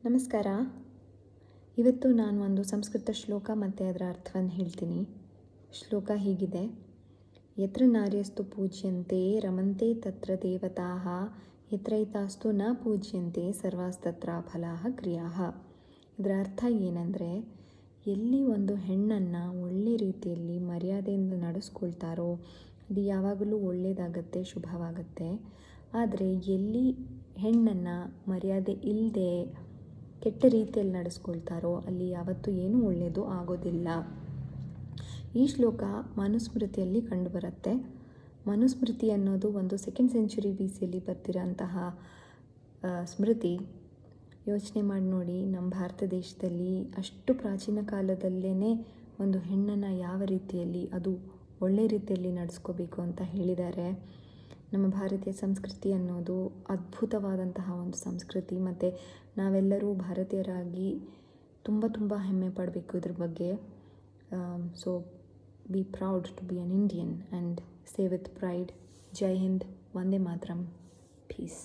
ನಮಸ್ಕಾರ. ಇವತ್ತು ನಾನು ಒಂದು ಸಂಸ್ಕೃತ ಶ್ಲೋಕ ಮತ್ತು ಅದರ ಅರ್ಥವನ್ನು ಹೇಳ್ತೀನಿ. ಶ್ಲೋಕ ಹೀಗಿದೆ: ಯತ್ರ ನಾರ್ಯಸ್ತು ಪೂಜ್ಯಂತೆ ರಮಂತೆ ತತ್ರ ದೇವತಾಃ ಯತ್ರೈತಾಸ್ತು ನ ಪೂಜ್ಯಂತೆ ಸರ್ವಾಸ್ತತ್ರ ಫಲಾಃ ಕ್ರಿಯಾಃ. ಇದರ ಅರ್ಥ ಏನಂದರೆ, ಎಲ್ಲಿ ಒಂದು ಹೆಣ್ಣನ್ನು ಒಳ್ಳೆ ರೀತಿಯಲ್ಲಿ ಮರ್ಯಾದೆಯಿಂದ ನಡೆಸ್ಕೊಳ್ತಾರೋ ಅದು ಯಾವಾಗಲೂ ಒಳ್ಳೆಯದಾಗತ್ತೆ, ಶುಭವಾಗತ್ತೆ. ಆದರೆ ಎಲ್ಲಿ ಹೆಣ್ಣನ್ನು ಮರ್ಯಾದೆ ಇಲ್ಲದೆ ಕೆಟ್ಟ ರೀತಿಯಲ್ಲಿ ನಡೆಸ್ಕೊಳ್ತಾರೋ ಅಲ್ಲಿ ಯಾವತ್ತೂ ಏನೂ ಒಳ್ಳೆಯದು ಆಗೋದಿಲ್ಲ. ಈ ಶ್ಲೋಕ ಮನುಸ್ಮೃತಿಯಲ್ಲಿ ಕಂಡುಬರುತ್ತೆ. ಮನುಸ್ಮೃತಿ ಅನ್ನೋದು ಒಂದು 2nd ಸೆಂಚುರಿ BCಯಲ್ಲಿ ಬರ್ತಿರೋಂತಹ ಸ್ಮೃತಿ. ಯೋಚನೆ ಮಾಡಿ ನೋಡಿ, ನಮ್ಮ ಭಾರತ ದೇಶದಲ್ಲಿ ಅಷ್ಟು ಪ್ರಾಚೀನ ಕಾಲದಲ್ಲೇ ಒಂದು ಹೆಣ್ಣನ್ನು ಯಾವ ರೀತಿಯಲ್ಲಿ, ಅದು ಒಳ್ಳೆ ರೀತಿಯಲ್ಲಿ ನಡೆಸ್ಕೋಬೇಕು ಅಂತ ಹೇಳಿದ್ದಾರೆ. ನಮ್ಮ ಭಾರತೀಯ ಸಂಸ್ಕೃತಿ ಅನ್ನೋದು ಅದ್ಭುತವಾದಂತಹ ಒಂದು ಸಂಸ್ಕೃತಿ, ಮತ್ತು ನಾವೆಲ್ಲರೂ ಭಾರತೀಯರಾಗಿ ತುಂಬ ಹೆಮ್ಮೆ ಪಡಬೇಕು ಇದ್ರ ಬಗ್ಗೆ. So be proud to be an Indian and say with pride. ಜೈ ಹಿಂದ್, ವಂದೇ ಮಾತರಂ, ಪೀಸ್.